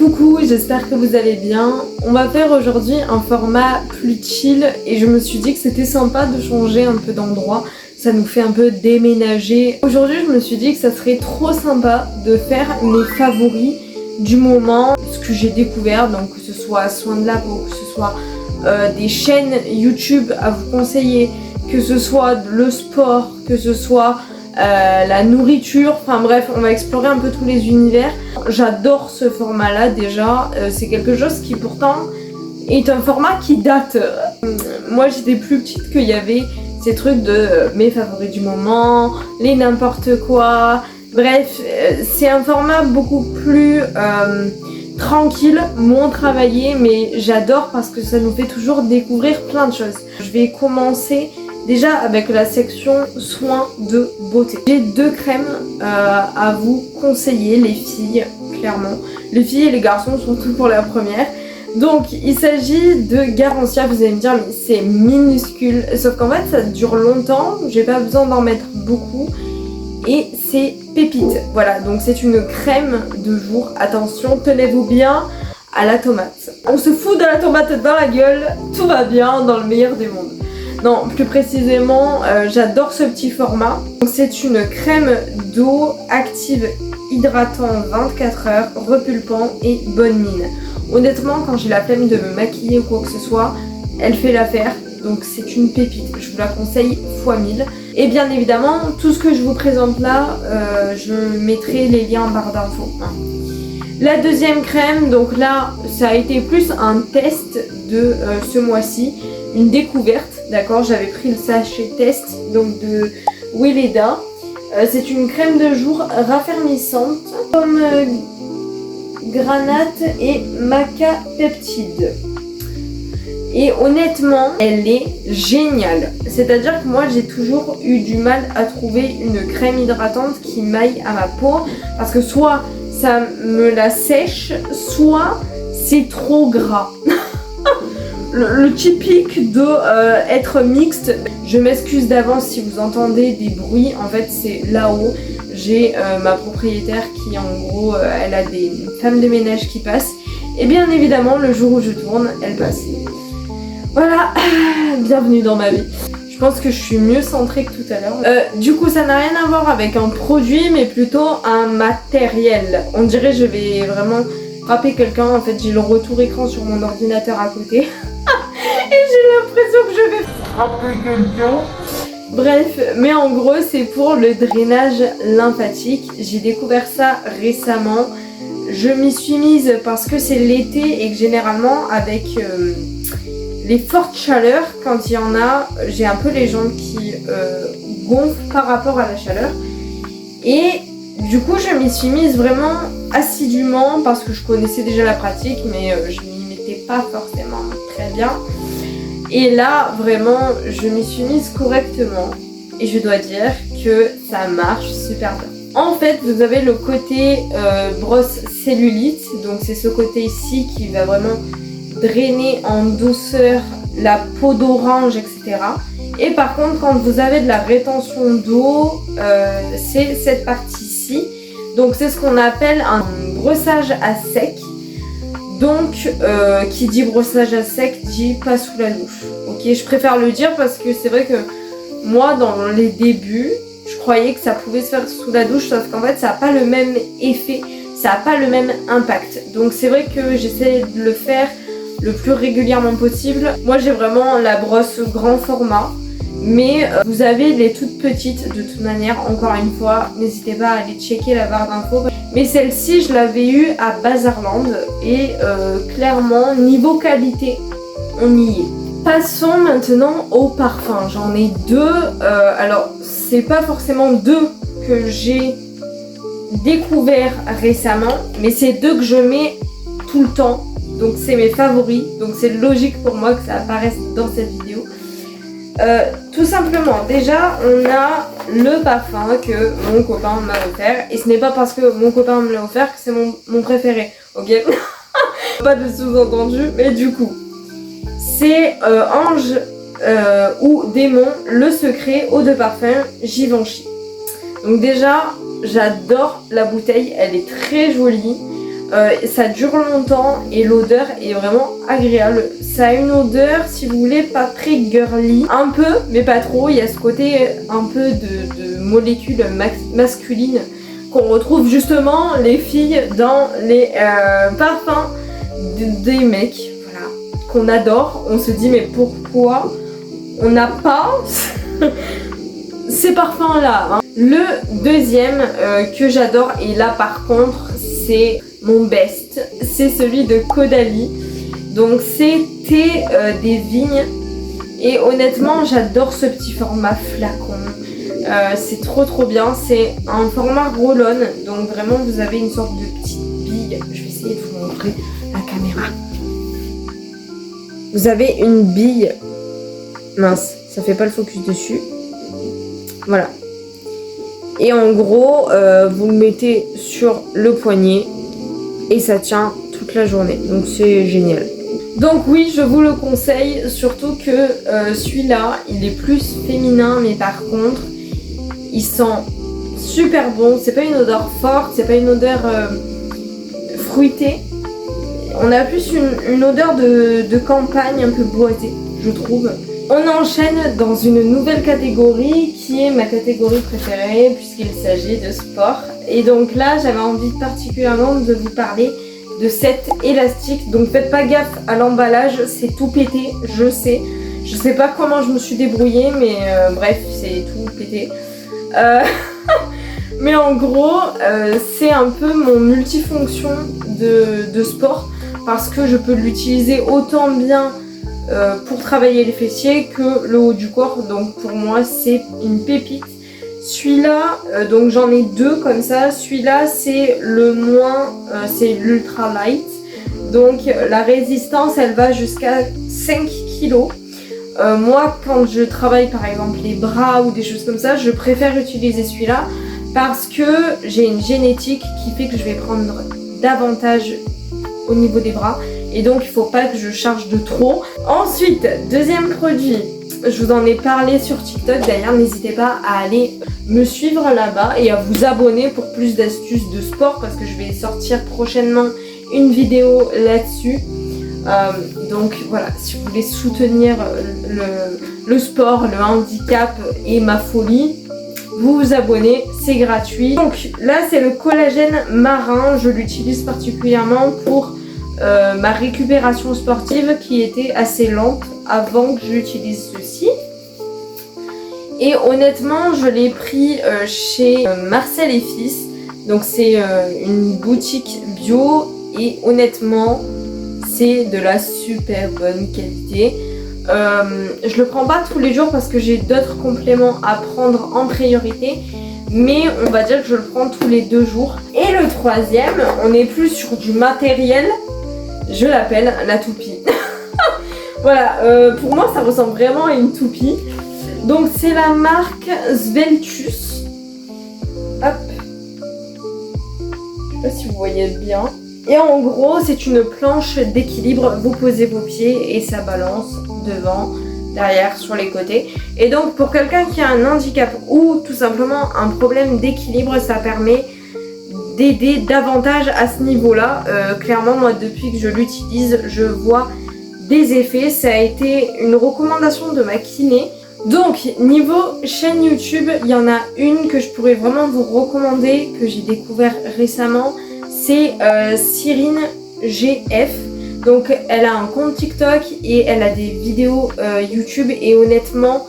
Coucou, j'espère que vous allez bien. On va faire aujourd'hui un format plus chill et je me suis dit que c'était sympa de changer un peu d'endroit. Ça nous fait un peu déménager. Aujourd'hui, je me suis dit que ça serait trop sympa de faire mes favoris du moment, ce que j'ai découvert, donc que ce soit soin de la peau, que ce soit des chaînes YouTube à vous conseiller, que ce soit le sport, que ce soit la nourriture, enfin bref, on va explorer un peu tous les univers. J'adore ce format là déjà, c'est quelque chose qui pourtant est un format qui date. Moi j'étais plus petite qu'il y avait ces trucs de mes favoris du moment, les n'importe quoi, bref, c'est un format beaucoup plus tranquille, moins travaillé, mais j'adore parce que ça nous fait toujours découvrir plein de choses. Je vais commencer déjà avec la section soins de beauté. J'ai deux crèmes à vous conseiller, les filles, clairement. Les filles et les garçons, surtout pour la première. Donc il s'agit de Garancia, vous allez me dire mais c'est minuscule. Sauf qu'en fait ça dure longtemps, j'ai pas besoin d'en mettre beaucoup. Et c'est pépite. Voilà, donc c'est une crème de jour. Attention, tenez-vous bien à la tomate. On se fout de la tomate dans la gueule, tout va bien dans le meilleur des mondes. Non, plus précisément, j'adore ce petit format. C'est une crème d'eau active, hydratant 24 heures, repulpant et bonne mine. Honnêtement, quand j'ai la flemme de me maquiller ou quoi que ce soit, elle fait l'affaire. Donc c'est une pépite, je vous la conseille fois 1000. Et bien évidemment, tout ce que je vous présente là, je mettrai les liens en barre d'infos. La deuxième crème, donc là, ça a été plus un test de ce mois-ci, une découverte, d'accord. J'avais pris le sachet test, donc de Weleda. C'est une crème de jour raffermissante, comme granate et maca peptide. Et honnêtement, elle est géniale. C'est-à-dire que moi, j'ai toujours eu du mal à trouver une crème hydratante qui maille à ma peau. Parce que soit ça me la sèche, soit c'est trop gras. le typique de être mixte. Je m'excuse d'avance si vous entendez des bruits. En fait, c'est là-haut. J'ai ma propriétaire qui, en gros, elle a des femmes de ménage qui passent. Et bien évidemment, le jour où je tourne, elle passe. Voilà, bienvenue dans ma vie. Je pense que je suis mieux centrée que tout à l'heure. Du coup, ça n'a rien à voir avec un produit, mais plutôt un matériel. On dirait que je vais vraiment frapper quelqu'un. En fait, j'ai le retour écran sur mon ordinateur à côté. Et j'ai l'impression que je vais frapper quelqu'un. Bref, mais en gros, c'est pour le drainage lymphatique. J'ai découvert ça récemment. Je m'y suis mise parce que c'est l'été et que généralement, avec les fortes chaleurs, quand il y en a, j'ai un peu les jambes qui gonflent par rapport à la chaleur. Et du coup, je m'y suis mise vraiment assidûment parce que je connaissais déjà la pratique, mais je m'y mettais pas forcément très bien. Et là, vraiment, je m'y suis mise correctement. Et je dois dire que ça marche super bien. En fait, vous avez le côté brosse cellulite. Donc c'est ce côté ici qui va vraiment drainer en douceur la peau d'orange, etc. Et par contre, quand vous avez de la rétention d'eau, c'est cette partie-ci. Donc c'est ce qu'on appelle un brossage à sec. Donc qui dit brossage à sec dit pas sous la douche. Ok, je préfère le dire parce que c'est vrai que moi dans les débuts, je croyais que ça pouvait se faire sous la douche, sauf qu'en fait ça n'a pas le même effet, ça n'a pas le même impact. Donc c'est vrai que j'essaie de le faire le plus régulièrement possible. Moi j'ai vraiment la brosse grand format, mais vous avez les toutes petites de toute manière. Encore une fois, n'hésitez pas à aller checker la barre d'infos. Mais celle-ci je l'avais eue à Bazarland et clairement niveau qualité on y est. Passons maintenant au parfum. J'en ai deux. Alors c'est pas forcément deux que j'ai découvert récemment, mais c'est deux que je mets tout le temps. Donc c'est mes favoris, donc c'est logique pour moi que ça apparaisse dans cette vidéo. Tout simplement, déjà on a le parfum que mon copain m'a offert. Et ce n'est pas parce que mon copain me l'a offert que c'est mon préféré, ok. Pas de sous-entendu, mais du coup c'est Ange ou Démon, le secret eau de parfum Givenchy. Donc déjà j'adore la bouteille, elle est très jolie. Ça dure longtemps et l'odeur est vraiment agréable. Ça a une odeur, si vous voulez, pas très girly, un peu, mais pas trop. Il y a ce côté un peu de molécules masculines qu'on retrouve justement les filles dans les parfums des mecs, voilà, qu'on adore. On se dit mais pourquoi on n'a pas ces parfums là, hein. Le deuxième que j'adore, et là par contre c'est mon best, c'est celui de Caudalie. Donc c'est thé des vignes, et honnêtement j'adore ce petit format flacon. C'est trop bien, c'est un format roll-on, donc vraiment vous avez une sorte de petite bille. Je vais essayer de vous montrer la caméra. Vous avez une bille, mince, ça fait pas le focus dessus, voilà. Et en gros vous le mettez sur le poignet et ça tient toute la journée, donc c'est génial. Donc oui, je vous le conseille, surtout que celui-là il est plus féminin, mais par contre il sent super bon. C'est pas une odeur forte, c'est pas une odeur fruitée. On a plus une odeur de campagne un peu boisée, je trouve. On enchaîne dans une nouvelle catégorie qui est ma catégorie préférée puisqu'il s'agit de sport. Et donc là, j'avais envie particulièrement de vous parler de cet élastique. Donc faites pas gaffe à l'emballage, c'est tout pété, je sais. Je sais pas comment je me suis débrouillée, mais bref, c'est tout pété. Mais en gros, c'est un peu mon multifonction de sport parce que je peux l'utiliser autant bien pour travailler les fessiers que le haut du corps. Donc pour moi, c'est une pépite. Celui-là, donc j'en ai deux comme ça. Celui-là, c'est le moins, c'est l'ultra light. Donc la résistance, elle va jusqu'à 5 kg. Moi, quand je travaille par exemple les bras ou des choses comme ça, je préfère utiliser celui-là parce que j'ai une génétique qui fait que je vais prendre davantage au niveau des bras et donc il ne faut pas que je charge de trop. Ensuite, deuxième produit, je vous en ai parlé sur TikTok, d'ailleurs n'hésitez pas à aller me suivre là-bas et à vous abonner pour plus d'astuces de sport parce que je vais sortir prochainement une vidéo là-dessus. Donc voilà, si vous voulez soutenir le sport, le handicap et ma folie, vous vous abonnez, c'est gratuit. Donc là c'est le collagène marin, je l'utilise particulièrement pour ma récupération sportive qui était assez lente avant que j'utilise ceci. Et honnêtement je l'ai pris chez Marcel et Fils, donc c'est une boutique bio et honnêtement c'est de la super bonne qualité. Je le prends pas tous les jours parce que j'ai d'autres compléments à prendre en priorité, mais on va dire que je le prends tous les 2 jours. Et le troisième, on est plus sur du matériel, je l'appelle la toupie. Voilà, pour moi ça ressemble vraiment à une toupie. Donc c'est la marque Sveltus. Hop, je sais pas si vous voyez bien. Et en gros, c'est une planche d'équilibre. Vous posez vos pieds et ça balance devant, derrière, sur les côtés. Et donc, pour quelqu'un qui a un handicap ou tout simplement un problème d'équilibre, ça permet d'aider davantage à ce niveau-là. Clairement, moi, depuis que je l'utilise, je vois des effets. Ça a été une recommandation de ma kiné. Donc, niveau chaîne YouTube, il y en a une que je pourrais vraiment vous recommander, que j'ai découvert récemment. C'est Cyrine GF. Donc elle a un compte TikTok et elle a des vidéos YouTube et honnêtement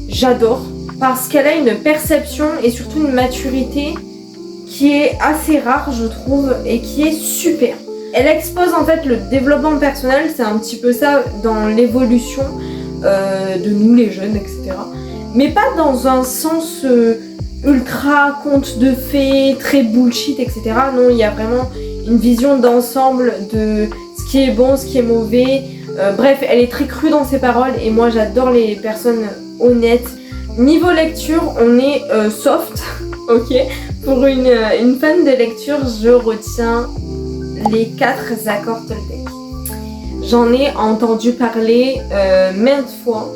j'adore parce qu'elle a une perception et surtout une maturité qui est assez rare je trouve et qui est super. Elle expose en fait le développement personnel, c'est un petit peu ça dans l'évolution de nous les jeunes, etc. Mais pas dans un sens ultra conte de fées, très bullshit, etc. Non, il y a vraiment une vision d'ensemble de ce qui est bon, ce qui est mauvais. Bref, elle est très crue dans ses paroles et moi j'adore les personnes honnêtes. Niveau lecture, on est soft, ok. Pour une fan de lecture, je retiens les 4 accords Toltec. J'en ai entendu parler maintes fois.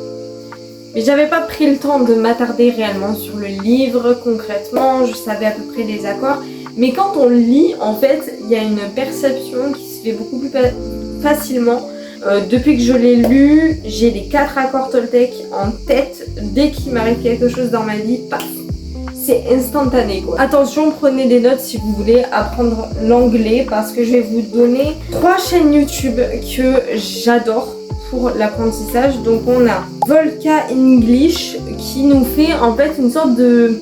Mais j'avais pas pris le temps de m'attarder réellement sur le livre concrètement, je savais à peu près les accords, Mais quand on lit, en fait, il y a une perception qui se fait beaucoup plus facilement. Depuis que je l'ai lu, j'ai les 4 accords Toltec en tête. Dès qu'il m'arrive quelque chose dans ma vie, paf, c'est instantané quoi. Attention, prenez des notes si vous voulez apprendre l'anglais parce que je vais vous donner 3 chaînes YouTube que j'adore pour l'apprentissage. Donc on a Volca English qui nous fait en fait une sorte de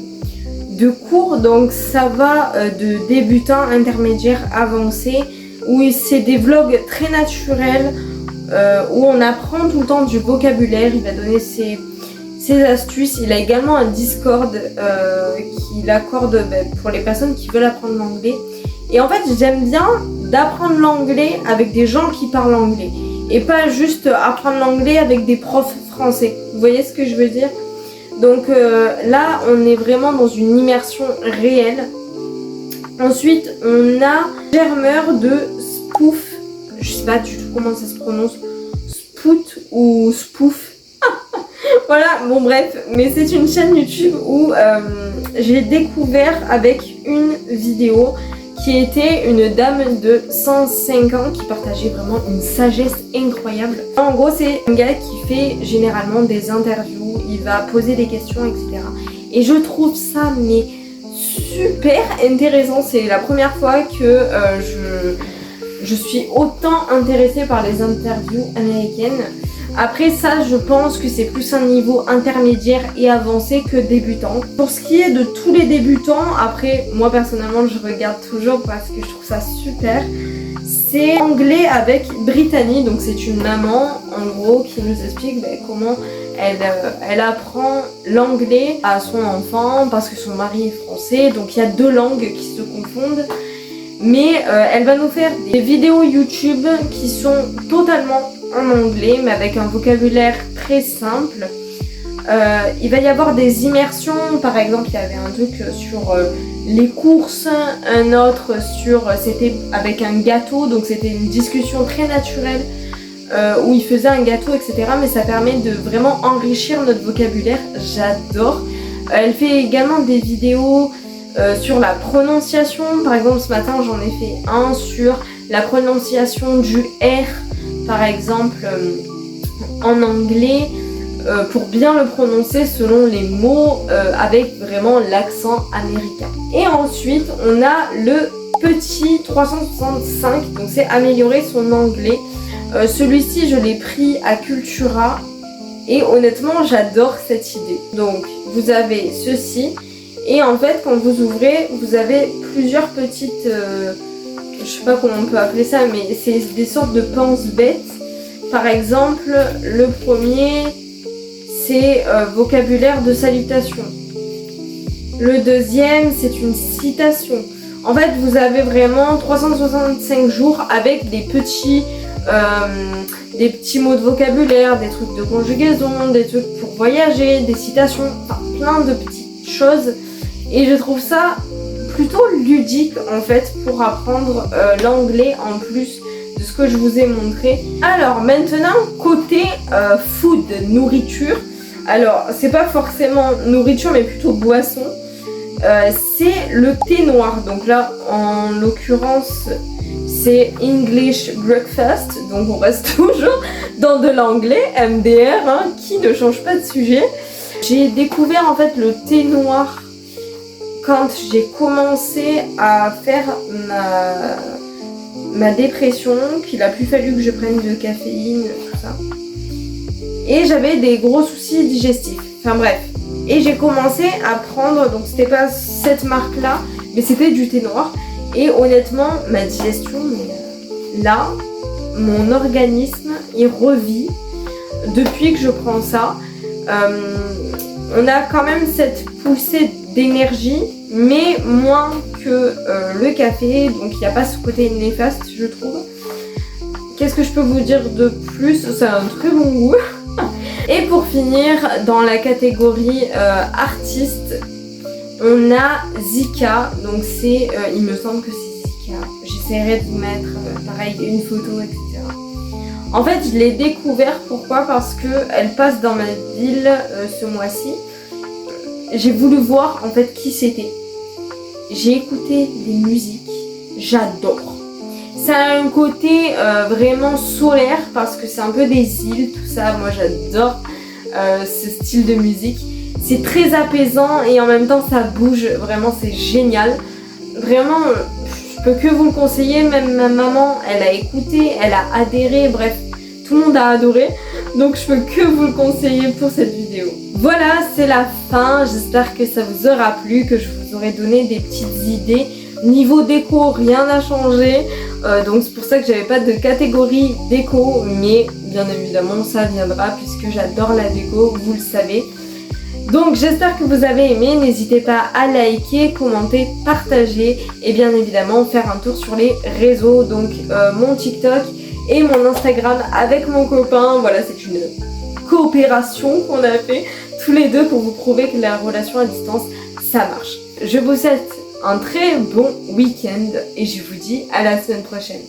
cours, donc ça va de débutant, intermédiaire, avancé, où c'est des vlogs très naturels, où on apprend tout le temps du vocabulaire. Il va donner ses astuces. Il a également un Discord qu'il accorde pour les personnes qui veulent apprendre l'anglais. Et en fait, j'aime bien d'apprendre l'anglais avec des gens qui parlent anglais. Et pas juste apprendre l'anglais avec des profs français. Vous voyez ce que je veux dire? Donc là, on est vraiment dans une immersion réelle. Ensuite, on a Germeur de Spoof. Je sais pas du tout comment ça se prononce. Spout ou Spoof. Voilà, bon bref. Mais c'est une chaîne YouTube où j'ai découvert avec une vidéo qui était une dame de 105 ans qui partageait vraiment une sagesse incroyable. En gros, c'est un gars qui fait généralement des interviews, il va poser des questions, etc. Et je trouve ça mais super intéressant. C'est la première fois que je suis autant intéressée par les interviews américaines. Après ça, je pense que c'est plus un niveau intermédiaire et avancé que débutant. Pour ce qui est de tous les débutants, après, moi personnellement, je regarde toujours parce que je trouve ça super. C'est anglais avec Brittany, donc c'est une maman, en gros, qui nous explique comment elle apprend l'anglais à son enfant parce que son mari est français, donc il y a 2 langues qui se confondent. Mais elle va nous faire des vidéos YouTube qui sont totalement en anglais, mais avec un vocabulaire très simple. Il va y avoir des immersions, par exemple, il y avait un truc sur les courses, un autre sur, c'était avec un gâteau, donc c'était une discussion très naturelle où il faisait un gâteau, etc. Mais ça permet de vraiment enrichir notre vocabulaire, j'adore. Elle fait également des vidéos sur la prononciation. Par exemple, ce matin j'en ai fait un sur la prononciation du R, par exemple en anglais, pour bien le prononcer selon les mots, avec vraiment l'accent américain. Et ensuite on a le petit 365, donc c'est améliorer son anglais. Celui-ci je l'ai pris à Cultura et honnêtement j'adore cette idée. Donc vous avez ceci. Et en fait, quand vous ouvrez, vous avez plusieurs petites, je sais pas comment on peut appeler ça, mais c'est des sortes de pense-bêtes. Par exemple, le premier, c'est vocabulaire de salutation. Le deuxième, c'est une citation. En fait, vous avez vraiment 365 jours avec des petits mots de vocabulaire, des trucs de conjugaison, des trucs pour voyager, des citations, enfin plein de petites choses. Et je trouve ça plutôt ludique en fait pour apprendre l'anglais en plus de ce que je vous ai montré. Alors maintenant côté food, nourriture. Alors c'est pas forcément nourriture mais plutôt boisson. C'est le thé noir. Donc là en l'occurrence c'est English breakfast. Donc on reste toujours dans de l'anglais, MDR, hein, qui ne change pas de sujet. J'ai découvert en fait le thé noir quand j'ai commencé à faire ma dépression, qu'il a plus fallu que je prenne de caféine, tout ça. Et j'avais des gros soucis digestifs. Enfin bref. Et j'ai commencé à prendre, donc c'était pas cette marque-là, mais c'était du thé noir. Et honnêtement, ma digestion, là, mon organisme, il revit depuis que je prends ça. On a quand même cette poussée d'énergie, mais moins que le café, donc il n'y a pas ce côté néfaste, je trouve. Qu'est-ce que je peux vous dire de plus? C'est un très bon goût. Et pour finir, dans la catégorie artiste, on a Zika, donc c'est, il me semble que c'est Zika. J'essaierai de vous mettre, pareil, une photo, etc. En fait, je l'ai découvert, pourquoi? Parce qu'elle passe dans ma ville ce mois-ci. J'ai voulu voir en fait qui c'était. j'ai écouté des musiques, j'adore. Ça a un côté vraiment solaire parce que c'est un peu des îles, tout ça. Moi j'adore ce style de musique. C'est très apaisant et en même temps ça bouge, vraiment c'est génial. Vraiment, je peux que vous le conseiller, même ma maman, elle a écouté, elle a adhéré, bref, tout le monde a adoré. Donc je peux que vous le conseiller pour cette vidéo. Voilà, c'est la fin, j'espère que ça vous aura plu, que je vous aurai donné des petites idées. Niveau déco, rien n'a changé, donc c'est pour ça que j'avais pas de catégorie déco, mais bien évidemment ça viendra puisque j'adore la déco, vous le savez. Donc j'espère que vous avez aimé, n'hésitez pas à liker, commenter, partager et bien évidemment faire un tour sur les réseaux, donc mon TikTok et mon Instagram avec mon copain. Voilà, c'est une coopération qu'on a fait tous les deux pour vous prouver que la relation à distance ça marche. Je vous souhaite un très bon week-end et je vous dis à la semaine prochaine.